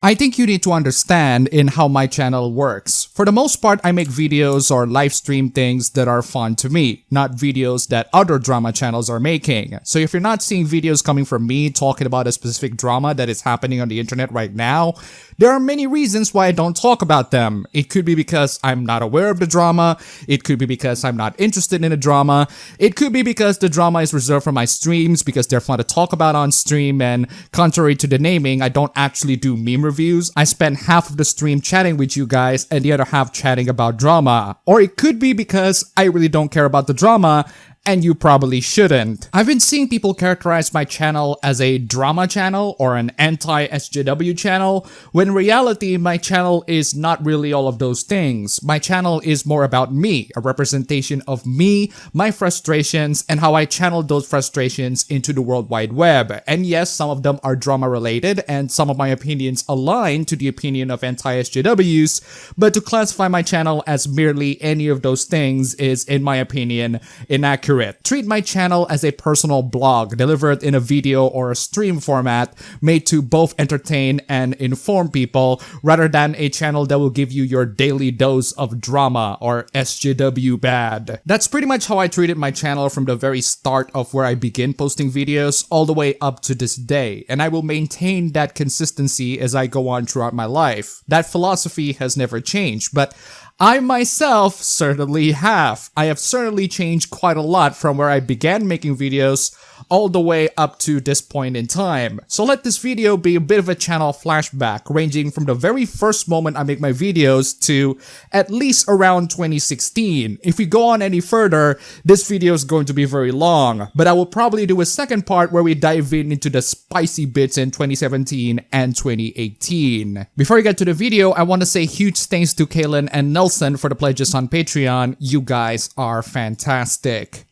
I think you need to understand in how my channel works. For the most part, I make videos or live stream things that are fun to me, not videos that other drama channels are making. So if you're not seeing videos coming from me talking about a specific drama that is happening on the internet right now, there are many reasons why I don't talk about them. It could be because I'm not aware of the drama, it could be because I'm not interested in the drama, it could be because the drama is reserved for my streams because they're fun to talk about on stream, and contrary to the naming, I don't actually do meme reviews. I spend half of the stream chatting with you guys and the other half chatting about drama. Or it could be because I really don't care about the drama and you probably shouldn't. I've been seeing people characterize my channel as a drama channel or an anti-SJW channel, when in reality my channel is not really all of those things. My channel is more about me, a representation of me, my frustrations, and how I channel those frustrations into the World Wide Web. And yes, some of them are drama related and some of my opinions align to the opinion of anti-SJWs, but to classify my channel as merely any of those things is, in my opinion, inaccurate. Treat my channel as a personal blog delivered in a video or a stream format made to both entertain and inform people, rather than a channel that will give you your daily dose of drama or SJW bad. That's pretty much how I treated my channel from the very start of where I begin posting videos all the way up to this day, and I will maintain that consistency as I go on throughout my life. That philosophy has never changed, but I myself certainly have. I have certainly changed quite a lot from where I began making videos all the way up to this point in time. So let this video be a bit of a channel flashback, ranging from the very first moment I make my videos to at least around 2016. If we go on any further, this video is going to be very long, but I will probably do a second part where we dive into the spicy bits in 2017 and 2018. Before we get to the video, I want to say huge thanks to Kaylin and Nelson for the pledges on Patreon. You guys are fantastic.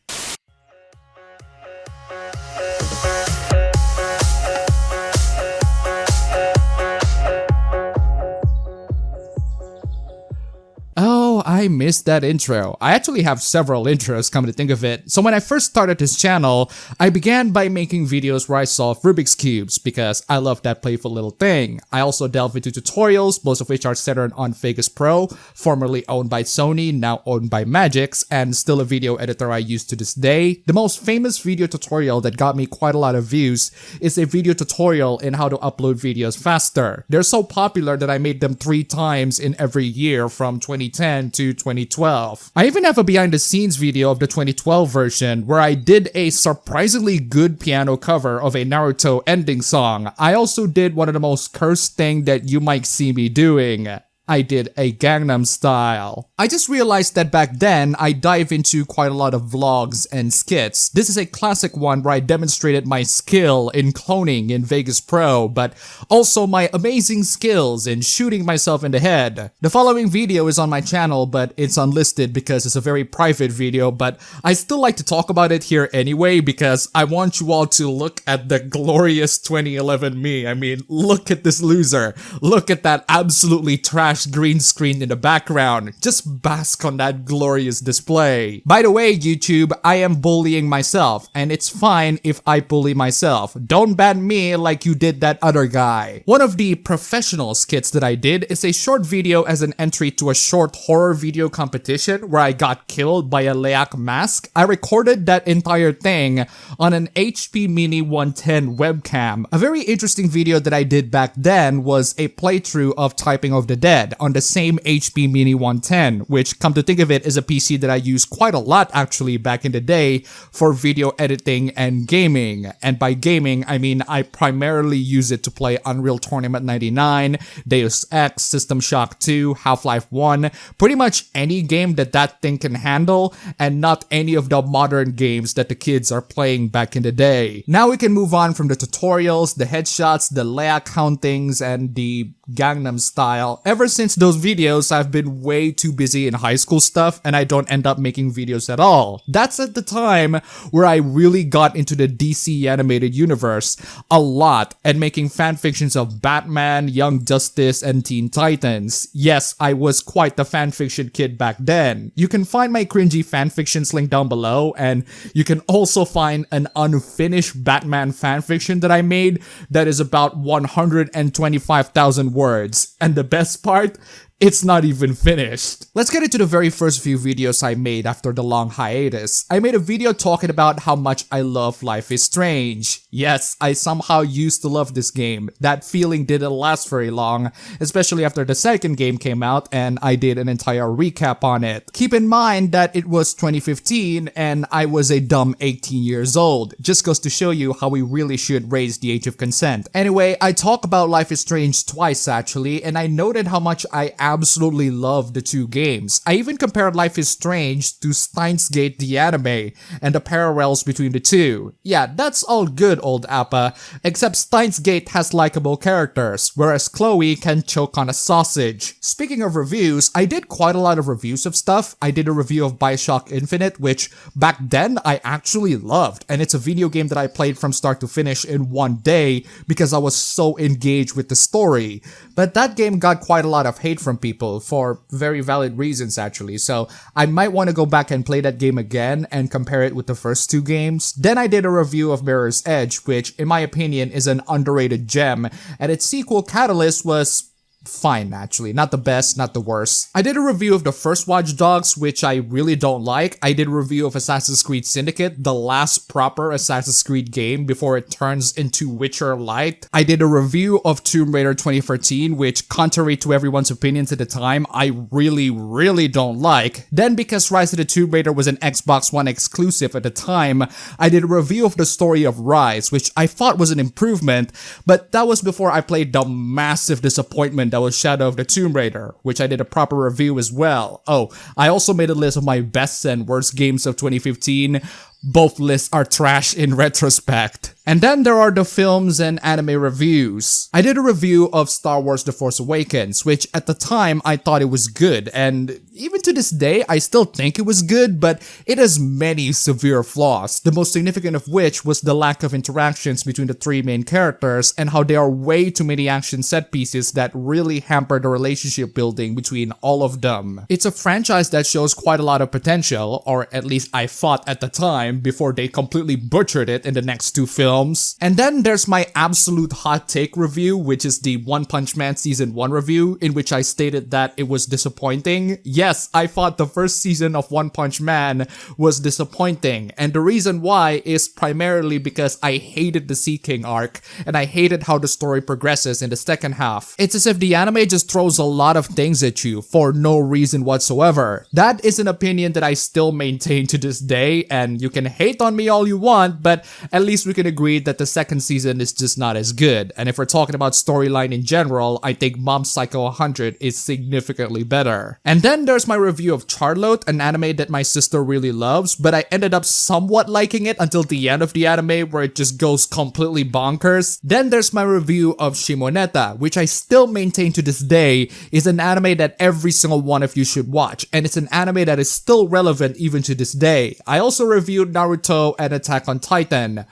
Oh, I missed that intro. I actually have several intros, come to think of it. So when I first started this channel, I began by making videos where I solve Rubik's Cubes because I love that playful little thing. I also delve into tutorials, most of which are centered on Vegas Pro, formerly owned by Sony, now owned by Magix, and still a video editor I use to this day. The most famous video tutorial that got me quite a lot of views is a video tutorial in how to upload videos faster. They're so popular that I made them 3 times in every year from 2010 to 2012. I even have a behind the scenes video of the 2012 version where I did a surprisingly good piano cover of a Naruto ending song. I also did one of the most cursed thing that you might see me doing. I did a Gangnam Style. I just realized that back then, I dive into quite a lot of vlogs and skits. This is a classic one where I demonstrated my skill in cloning in Vegas Pro, but also my amazing skills in shooting myself in the head. The following video is on my channel, but it's unlisted because it's a very private video, but I still like to talk about it here anyway because I want you all to look at the glorious 2011 me. I mean, look at this loser. Look at that absolutely trash green screen in the background. Just bask on that glorious display. By the way, YouTube, I am bullying myself, and it's fine if I bully myself. Don't ban me like you did that other guy. One of the professional skits that I did is a short video as an entry to a short horror video competition where I got killed by a Leak mask. I recorded that entire thing on an HP Mini 110 webcam. A very interesting video that I did back then was a playthrough of Typing of the Dead on the same HP Mini 110, which, come to think of it, is a PC that I used quite a lot actually back in the day for video editing and gaming. And by gaming, I mean I primarily use it to play Unreal Tournament 99, Deus Ex, System Shock 2, Half-Life 1, pretty much any game that that thing can handle, and not any of the modern games that the kids are playing back in the day. Now we can move on from the tutorials, the headshots, the layout countings, and the Gangnam Style. Ever since those videos, I've been way too busy in high school stuff and I don't end up making videos at all. That's at the time where I really got into the DC animated universe a lot and making fanfictions of Batman, Young Justice, and Teen Titans. Yes, I was quite the fanfiction kid back then. You can find my cringy fanfictions link down below, and you can also find an unfinished Batman fanfiction that I made that is about 125,000 words. And the best part? It's not even finished. Let's get into the very first few videos I made after the long hiatus. I made a video talking about how much I love Life is Strange. Yes, I somehow used to love this game. That feeling didn't last very long, especially after the second game came out and I did an entire recap on it. Keep in mind that it was 2015 and I was a dumb 18 years old. Just goes to show you how we really should raise the age of consent. Anyway, I talk about Life is Strange twice actually, and I noted how much I absolutely love the two games. I even compared Life is Strange to Steins Gate the anime and the parallels between the two. Yeah, that's all good, old Appa, except Steins Gate has likable characters, whereas Chloe can choke on a sausage. Speaking of reviews, I did quite a lot of reviews of stuff. I did a review of Bioshock Infinite, which back then I actually loved, and it's a video game that I played from start to finish in one day because I was so engaged with the story. But that game got quite a lot of hate from people for very valid reasons actually, so I might want to go back and play that game again and compare it with the first two games. Then I did a review of Mirror's Edge, which in my opinion is an underrated gem, and its sequel Catalyst was fine actually, not the best, not the worst. I did a review of the first Watch Dogs, which I really don't like. I did a review of Assassin's Creed Syndicate, the last proper Assassin's Creed game before it turns into Witcher Light. I did a review of Tomb Raider 2013, which contrary to everyone's opinions at the time, I really don't like. Then because Rise of the Tomb Raider was an Xbox One exclusive at the time, I did a review of the story of Rise, which I thought was an improvement, but that was before I played the massive disappointment that was Shadow of the Tomb Raider, which I did a proper review as well. Oh, I also made a list of my best and worst games of 2015. Both lists are trash in retrospect. And then there are the films and anime reviews. I did a review of Star Wars The Force Awakens, which at the time I thought it was good, and even to this day I still think it was good, but it has many severe flaws, the most significant of which was the lack of interactions between the three main characters and how there are way too many action set pieces that really hamper the relationship building between all of them. It's a franchise that shows quite a lot of potential, or at least I thought at the time, before they completely butchered it in the next two films. And then there's my absolute hot take review, which is the One Punch Man Season 1 review, in which I stated that it was disappointing. Yes, I thought the first season of One Punch Man was disappointing, and the reason why is primarily because I hated the Sea King arc, and I hated how the story progresses in the second half. It's as if the anime just throws a lot of things at you for no reason whatsoever. That is an opinion that I still maintain to this day, and you can hate on me all you want, but at least we can agree that the second season is just not as good. And if we're talking about storyline in general, I think Mob Psycho 100 is significantly better. And then there's my review of Charlotte, an anime that my sister really loves, but I ended up somewhat liking it until the end of the anime where it just goes completely bonkers. Then there's my review of Shimoneta, which I still maintain to this day is an anime that every single one of you should watch, and it's an anime that is still relevant even to this day. I also reviewed Naruto and Attack on Titan.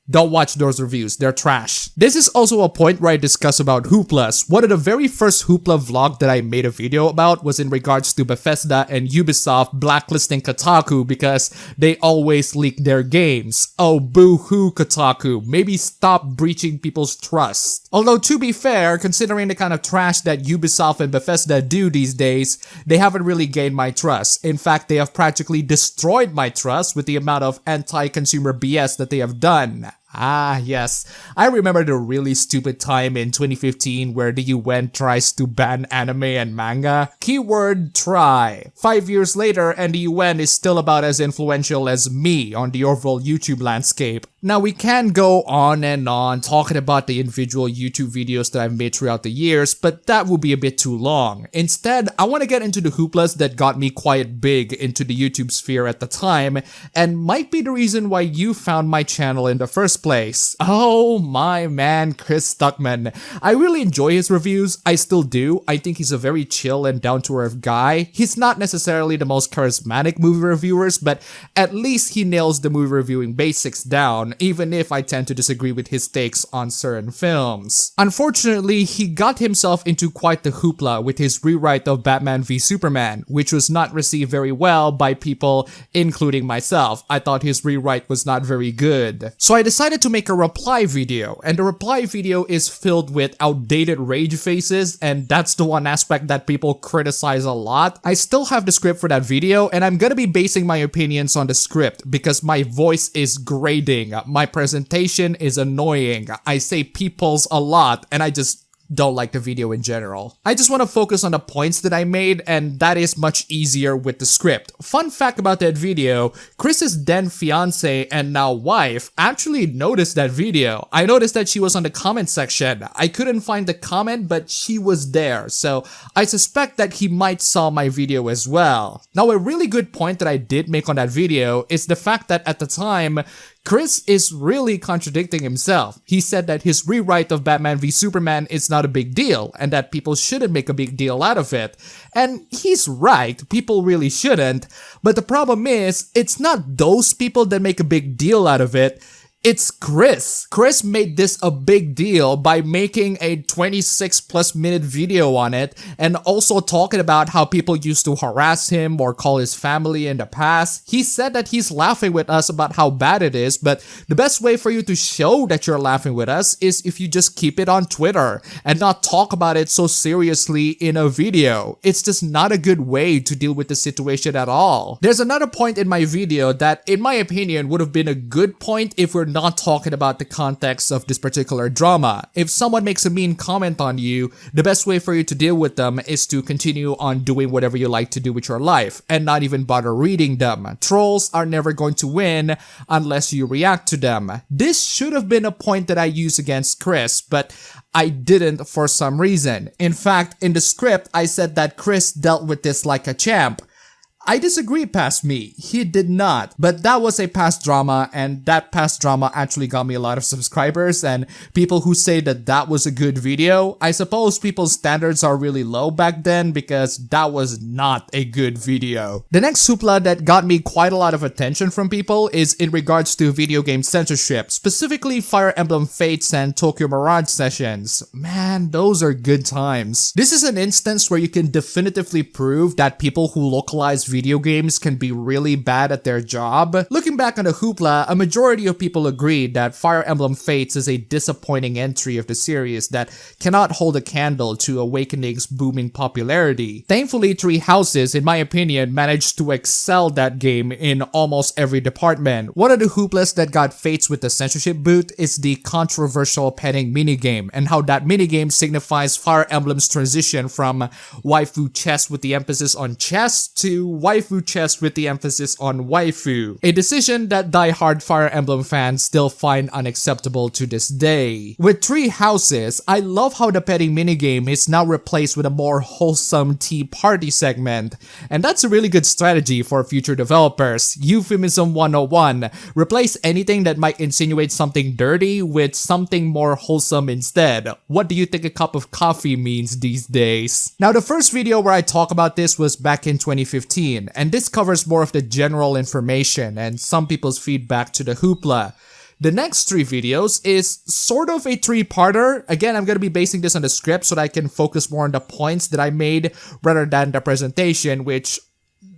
Don't watch those reviews, they're trash. This is also a point where I discuss about Hooplas. One of the very first Hoopla vlog that I made a video about was in regards to Bethesda and Ubisoft blacklisting Kotaku because they always leak their games. Oh, boo-hoo Kotaku, maybe stop breaching people's trust. Although to be fair, considering the kind of trash that Ubisoft and Bethesda do these days, they haven't really gained my trust. In fact, they have practically destroyed my trust with the amount of anti-consumer BS that they have done. Ah, yes. I remember the really stupid time in 2015 where the UN tries to ban anime and manga. Keyword try. 5 years later and the UN is still about as influential as me on the overall YouTube landscape. Now we can go on and on talking about the individual YouTube videos that I've made throughout the years, but that would be a bit too long. Instead, I want to get into the hooplas that got me quite big into the YouTube sphere at the time, and might be the reason why you found my channel in the first place. Oh my man, Chris Stuckman. I really enjoy his reviews, I still do. I think he's a very chill and down-to-earth guy. He's not necessarily the most charismatic movie reviewers, but at least he nails the movie reviewing basics down, even if I tend to disagree with his takes on certain films. Unfortunately, he got himself into quite the hoopla with his rewrite of Batman v Superman, which was not received very well by people, including myself. I thought his rewrite was not very good. So I decided to make a reply video, and the reply video is filled with outdated rage faces, and that's the one aspect that people criticize a lot. I still have the script for that video, and I'm gonna be basing my opinions on the script because my voice is grating, my presentation is annoying, I say peoples a lot, and I just don't like the video in general. I just want to focus on the points that I made, and that is much easier with the script. Fun fact about that video, Chris's then fiance and now wife actually noticed that video. I noticed that she was on the comment section. I couldn't find the comment, but she was there, so I suspect that he might saw my video as well. Now, a really good point that I did make on that video is the fact that at the time, Chris is really contradicting himself. He said that his rewrite of Batman v Superman is not a big deal, and that people shouldn't make a big deal out of it. And he's right, people really shouldn't. But the problem is, it's not those people that make a big deal out of it. It's Chris. Chris made this a big deal by making a 26+ minute video on it and also talking about how people used to harass him or call his family in the past. He said that he's laughing with us about how bad it is, but the best way for you to show that you're laughing with us is if you just keep it on Twitter and not talk about it so seriously in a video. It's just not a good way to deal with the situation at all. There's another point in my video that, in my opinion, would have been a good point if we're not talking about the context of this particular drama. If someone makes a mean comment on you, the best way for you to deal with them is to continue on doing whatever you like to do with your life and not even bother reading them. Trolls are never going to win unless you react to them. This should have been a point that I used against Chris, but I didn't for some reason. In fact, in the script, I said that Chris dealt with this like a champ. I disagree past me, he did not, but that was a past drama, and that past drama actually got me a lot of subscribers and people who say that that was a good video. I suppose people's standards are really low back then because that was not a good video. The next hoopla that got me quite a lot of attention from people is in regards to video game censorship, specifically Fire Emblem Fates and Tokyo Mirage sessions. Man, those are good times. This is an instance where you can definitively prove that people who localize video games can be really bad at their job. Looking back on the hoopla, a majority of people agreed that Fire Emblem Fates is a disappointing entry of the series that cannot hold a candle to Awakening's booming popularity. Thankfully, Three Houses, in my opinion, managed to excel that game in almost every department. One of the hooplas that got Fates with the censorship boot is the controversial petting minigame, and how that minigame signifies Fire Emblem's transition from waifu chess with the emphasis on chess to waifu chess with the emphasis on waifu, a decision that die-hard Fire Emblem fans still find unacceptable to this day. With Three Houses, I love how the petting minigame is now replaced with a more wholesome tea party segment, and that's a really good strategy for future developers. Euphemism 101, replace anything that might insinuate something dirty with something more wholesome instead. What do you think a cup of coffee means these days? Now, the first video where I talk about this was back in 2015, and this covers more of the general information and some people's feedback to the hoopla. The next three videos is sort of a three-parter. Again, I'm going to be basing this on the script so that I can focus more on the points that I made rather than the presentation, which,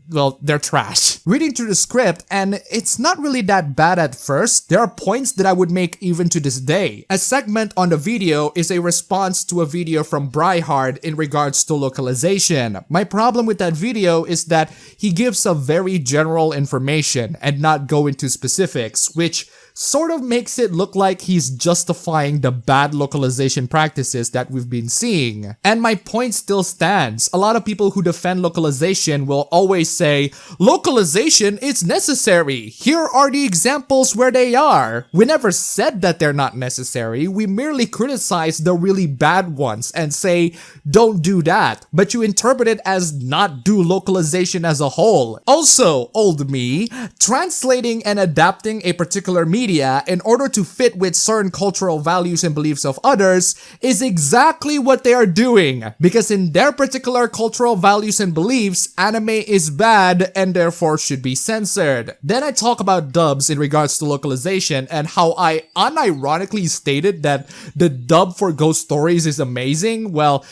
well, they're trash. Reading through the script, and it's not really that bad at first, there are points that I would make even to this day. A segment on the video is a response to a video from Bryhard in regards to localization. My problem with that video is that he gives a very general information and not go into specifics, which sort of makes it look like he's justifying the bad localization practices that we've been seeing. And my point still stands. A lot of people who defend localization will always say, localization is necessary. Here are the examples where they are. We never said that they're not necessary. We merely criticize the really bad ones and say, don't do that. But you interpret it as not do localization as a whole. Also, old me, translating and adapting a particular medium media in order to fit with certain cultural values and beliefs of others is exactly what they are doing, because in their particular cultural values and beliefs, anime is bad and therefore should be censored. Then I talk about dubs in regards to localization and how I unironically stated that the dub for Ghost Stories is amazing. Well,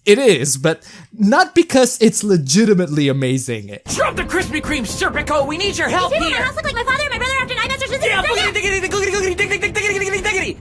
it is, but not because it's legitimately amazing. Drop the Krispy Kreme, Serpico! We need your help here! here! My house look like my father and my brother after 9 months. Yeah,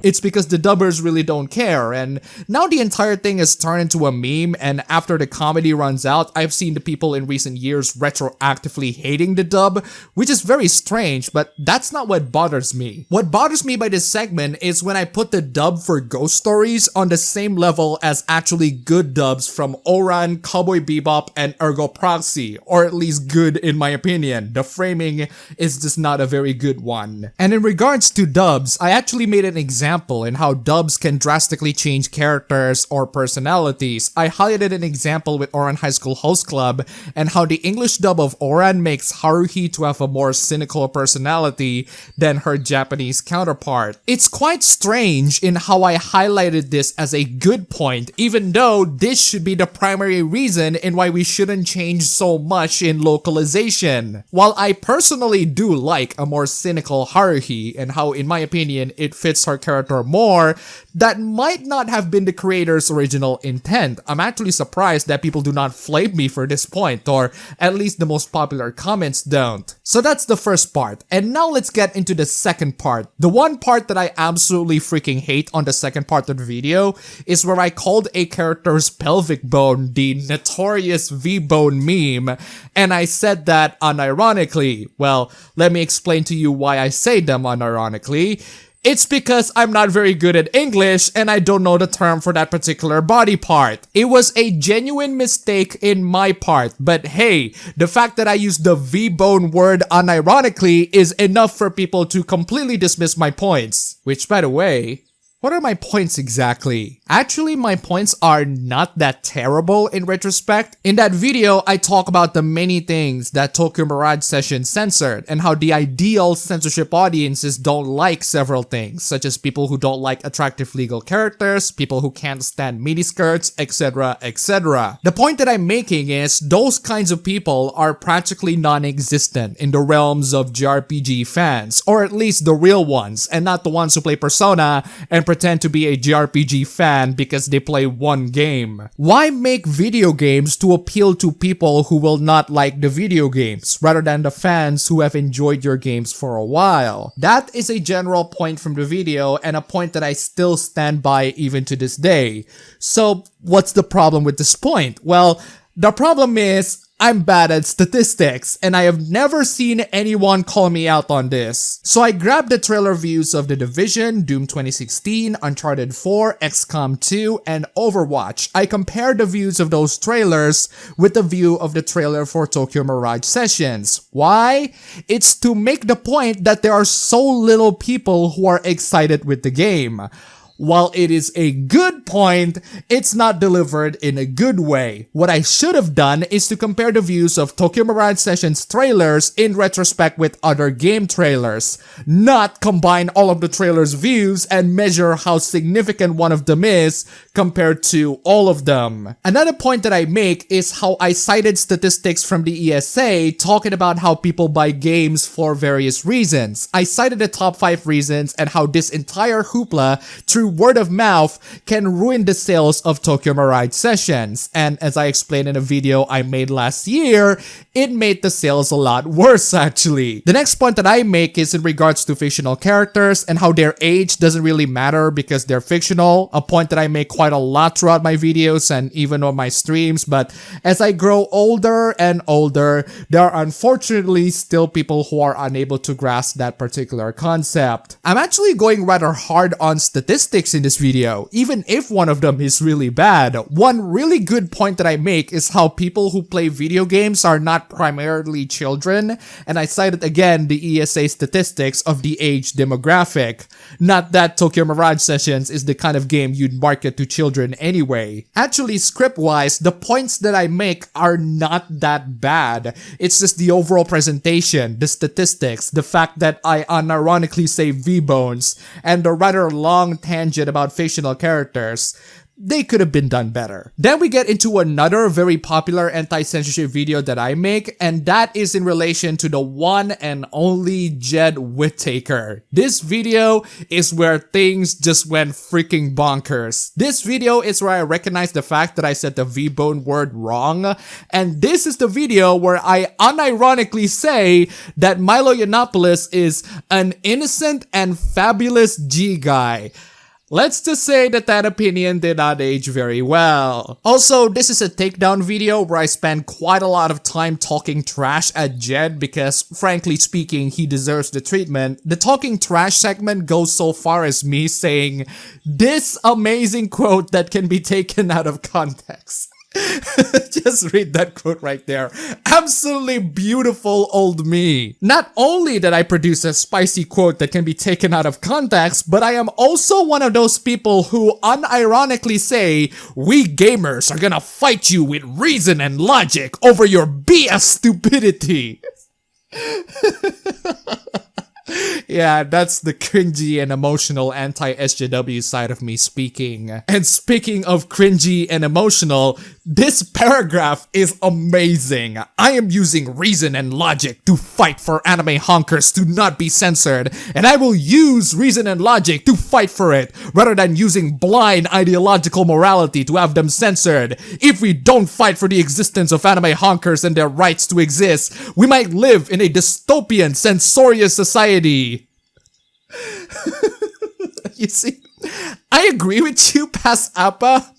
It's because the dubbers really don't care, and now the entire thing is turned into a meme, and after the comedy runs out, I've seen the people in recent years retroactively hating the dub, which is very strange, but that's not what bothers me. What bothers me by this segment is when I put the dub for Ghost Stories on the same level as actually good dubs from Ouran, Cowboy Bebop, and Ergo Proxy, or at least good in my opinion. The framing is just not a very good one. And in regards to dubs, I actually made an example in how dubs can drastically change characters or personalities. I highlighted an example with Ouran High School Host Club and how the English dub of Ouran makes Haruhi to have a more cynical personality than her Japanese counterpart. It's quite strange in how I highlighted this as a good point, even though this should be the primary reason in why we shouldn't change so much in localization. While I personally do like a more cynical Haruhi and how in my opinion it fits her character more, that might not have been the creator's original intent. I'm actually surprised that people do not flame me for this point, or at least the most popular comments don't. So that's the first part, and now let's get into the second part. The one part that I absolutely freaking hate on the second part of the video is where I called a character's pelvic bone the notorious V-bone meme, and I said that unironically. Well, let me explain to you why I say them unironically. It's because I'm not very good at English and I don't know the term for that particular body part. It was a genuine mistake in my part, but hey, the fact that I used the V-bone word unironically is enough for people to completely dismiss my points. Which, by the way, what are my points exactly? Actually, my points are not that terrible in retrospect. In that video, I talk about the many things that Tokyo Mirage Session censored and how the ideal censorship audiences don't like several things, such as people who don't like attractive legal characters, people who can't stand miniskirts, etc, etc. The point that I'm making is those kinds of people are practically non-existent in the realms of JRPG fans, or at least the real ones, and not the ones who play Persona and pretend to be a JRPG fan because they play one game. Why make video games to appeal to people who will not like the video games, rather than the fans who have enjoyed your games for a while? That is a general point from the video, and a point that I still stand by even to this day. So, what's the problem with this point? Well, the problem is, I'm bad at statistics, and I have never seen anyone call me out on this. So I grabbed the trailer views of The Division, Doom 2016, Uncharted 4, XCOM 2, and Overwatch. I compared the views of those trailers with the view of the trailer for Tokyo Mirage Sessions. Why? It's to make the point that there are so little people who are excited with the game. While it is a good point, it's not delivered in a good way. What I should have done is to compare the views of Tokyo Mirage Sessions trailers in retrospect with other game trailers, not combine all of the trailers' views and measure how significant one of them is compared to all of them. Another point that I make is how I cited statistics from the ESA talking about how people buy games for various reasons. I cited the top 5 reasons and how this entire hoopla through word of mouth can ruin the sales of Tokyo Mirage Sessions, and as I explained in a video I made last year, it made the sales a lot worse actually. The next point that I make is in regards to fictional characters and how their age doesn't really matter because they're fictional, a point that I make quite a lot throughout my videos and even on my streams, but as I grow older and older, there are unfortunately still people who are unable to grasp that particular concept. I'm actually going rather hard on statistics statistics in this video, even if one of them is really bad. One really good point that I make is how people who play video games are not primarily children, and I cited again the ESA statistics of the age demographic. Not that Tokyo Mirage Sessions is the kind of game you'd market to children anyway. Actually, script-wise, the points that I make are not that bad. It's just the overall presentation, the statistics, the fact that I unironically say V-bones, and the rather long tangent about fictional characters. They could have been done better. Then we get into another very popular anti-censorship video that I make, and that is in relation to the one and only Jed Whittaker. This video is where things just went freaking bonkers. This video is where I recognize the fact that I said the V-bone word wrong, and this is the video where I unironically say that Milo Yiannopoulos is an innocent and fabulous G guy. Let's just say that that opinion did not age very well. Also, this is a takedown video where I spend quite a lot of time talking trash at Jed because, frankly speaking, he deserves the treatment. The talking trash segment goes so far as me saying this amazing quote that can be taken out of context. Just read that quote right there. Absolutely beautiful old me. Not only did I produce a spicy quote that can be taken out of context, but I am also one of those people who unironically say, we gamers are gonna fight you with reason and logic over your BS stupidity. Yeah, that's the cringy and emotional anti-SJW side of me speaking. And speaking of cringy and emotional, this paragraph is amazing. I am using reason and logic to fight for anime honkers to not be censored, and I will use reason and logic to fight for it, rather than using blind ideological morality to have them censored. If we don't fight for the existence of anime honkers and their rights to exist, we might live in a dystopian, censorious society. You see, I agree with you, Pass Appa.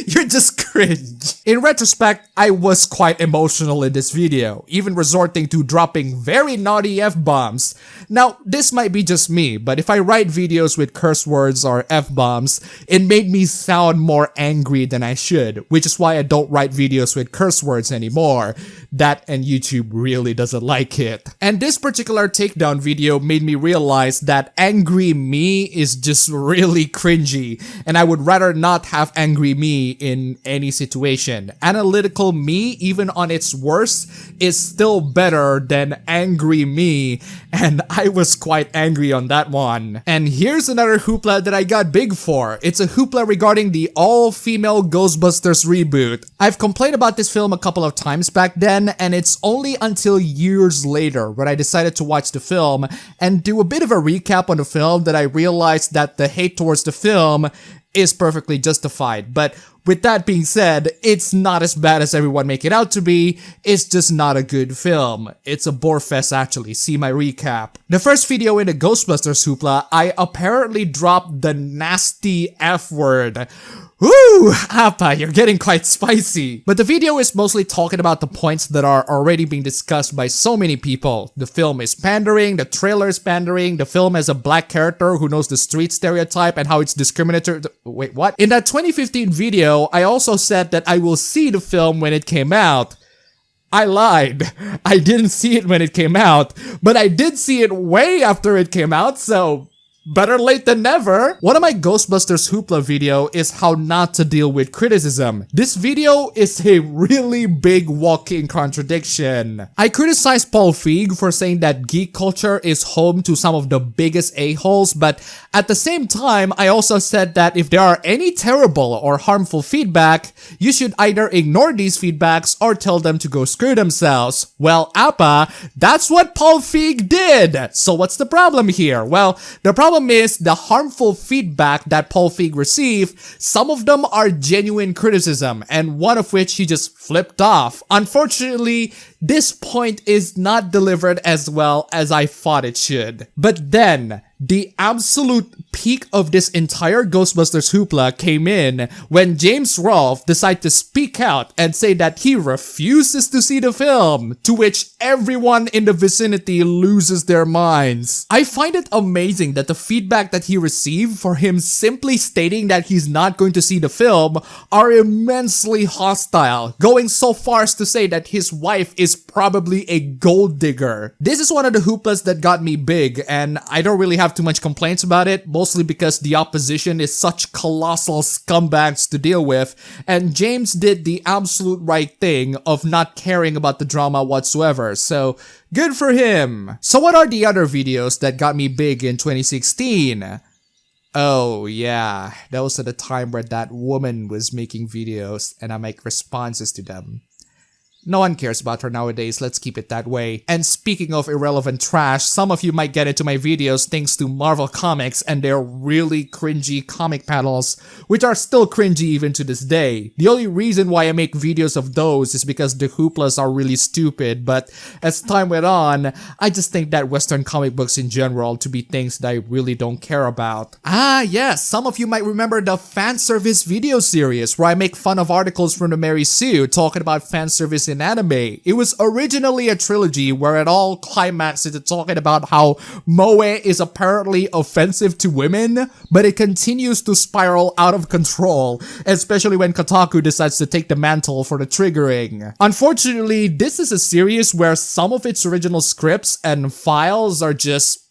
You're just cringe. In retrospect, I was quite emotional in this video, even resorting to dropping very naughty F-bombs. Now, this might be just me, but if I write videos with curse words or F-bombs, it made me sound more angry than I should, which is why I don't write videos with curse words anymore. That and YouTube really doesn't like it. And this particular takedown video made me realize that angry me is just really cringy, and I would rather not have angry me in any situation. Analytical me, even on its worst, is still better than angry me, and I was quite angry on that one. And here's another hoopla that I got big for. It's a hoopla regarding the all-female Ghostbusters reboot. I've complained about this film a couple of times back then, and it's only until years later when I decided to watch the film and do a bit of a recap on the film that I realized that the hate towards the film is perfectly justified. But with that being said, it's not as bad as everyone make it out to be. It's just not a good film. It's a bore fest actually. See my recap. The first video in the Ghostbusters hoopla, I apparently dropped the nasty F word. Woo! Appa, you're getting quite spicy. But the video is mostly talking about the points that are already being discussed by so many people. The film is pandering, the trailer is pandering, the film has a black character who knows the street stereotype and how it's discriminatory. Wait, what? In that 2015 video, I also said that I will see the film when it came out. I lied. I didn't see it when it came out, but I did see it way after it came out, so better late than never. One of my Ghostbusters hoopla video is how not to deal with criticism. This video is a really big walking contradiction. I criticized Paul Feig for saying that geek culture is home to some of the biggest a-holes, but at the same time, I also said that if there are any terrible or harmful feedback, you should either ignore these feedbacks or tell them to go screw themselves. Well, Appa, that's what Paul Feig did. So what's the problem here? Well, the problem is the harmful feedback that Paul Feig received, some of them are genuine criticism, and one of which he just flipped off. Unfortunately, this point is not delivered as well as I thought it should. But then, the absolute peak of this entire Ghostbusters hoopla came in when James Rolfe decided to speak out and say that he refuses to see the film, to which everyone in the vicinity loses their minds. I find it amazing that the feedback that he received for him simply stating that he's not going to see the film are immensely hostile, going so far as to say that his wife is probably a gold digger. This is one of the hooplas that got me big, and I don't really have too much complaints about it, mostly because the opposition is such colossal scumbags to deal with, and James did the absolute right thing of not caring about the drama whatsoever, so good for him. So what are the other videos that got me big in 2016? Oh yeah, that was at the time where that woman was making videos and I make responses to them. No one cares about her nowadays, let's keep it that way. And speaking of irrelevant trash, some of you might get into my videos thanks to Marvel Comics and their really cringy comic panels, which are still cringy even to this day. The only reason why I make videos of those is because the hooplas are really stupid, but as time went on, I just think that Western comic books in general to be things that I really don't care about. Ah yes, some of you might remember the fan service video series where I make fun of articles from the Mary Sue talking about fan service in anime. It was originally a trilogy where it all climaxed into talking about how moe is apparently offensive to women, but it continues to spiral out of control, especially when Kotaku decides to take the mantle for the triggering. Unfortunately, this is a series where some of its original scripts and files are just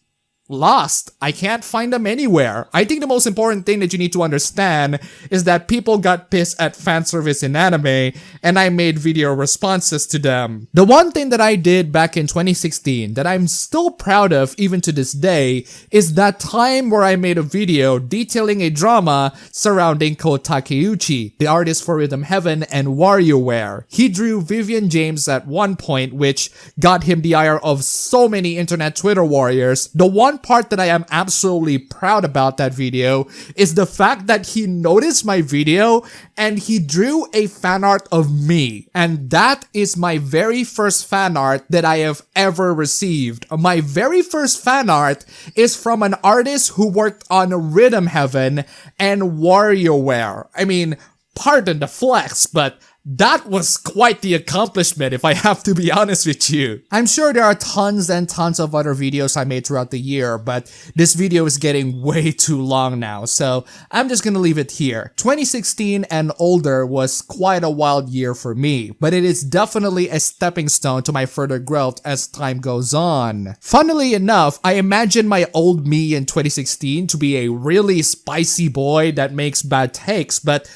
lost. I can't find them anywhere. I think the most important thing that you need to understand is that people got pissed at fan service in anime and I made video responses to them. The one thing that I did back in 2016 that I'm still proud of even to this day is that time where I made a video detailing a drama surrounding Ko Takeuchi, the artist for Rhythm Heaven and WarioWare. He drew Vivian James at one point, which got him the ire of so many internet Twitter warriors. The one part that I am absolutely proud about that video is the fact that he noticed my video and he drew a fan art of me. And that is my very first fan art that I have ever received. My very first fan art is from an artist who worked on Rhythm Heaven and WarioWare. I mean, pardon the flex, but that was quite the accomplishment if I have to be honest with you. I'm sure there are tons and tons of other videos I made throughout the year, but this video is getting way too long now, so I'm just gonna leave it here. 2016 and older was quite a wild year for me, but it is definitely a stepping stone to my further growth as time goes on. Funnily enough, I imagine my old me in 2016 to be a really spicy boy that makes bad takes, but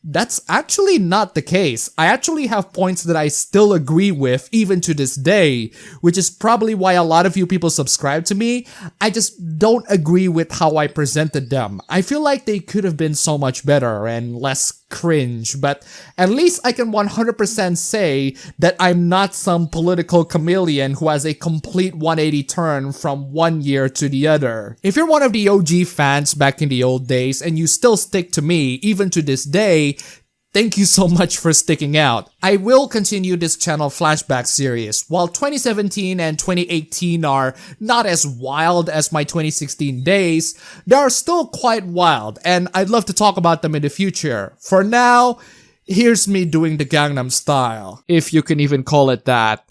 that's actually not the case. I actually have points that I still agree with even to this day, which is probably why a lot of you people subscribe to me. I just don't agree with how I presented them. I feel like they could have been so much better and less cringe, but at least I can 100% say that I'm not some political chameleon who has a complete 180 turn from one year to the other. If you're one of the OG fans back in the old days and you still stick to me even to this day, thank you so much for sticking out. I will continue this Channel Flashback series. While 2017 and 2018 are not as wild as my 2016 days, they are still quite wild, and I'd love to talk about them in the future. For now, here's me doing the Gangnam Style, if you can even call it that.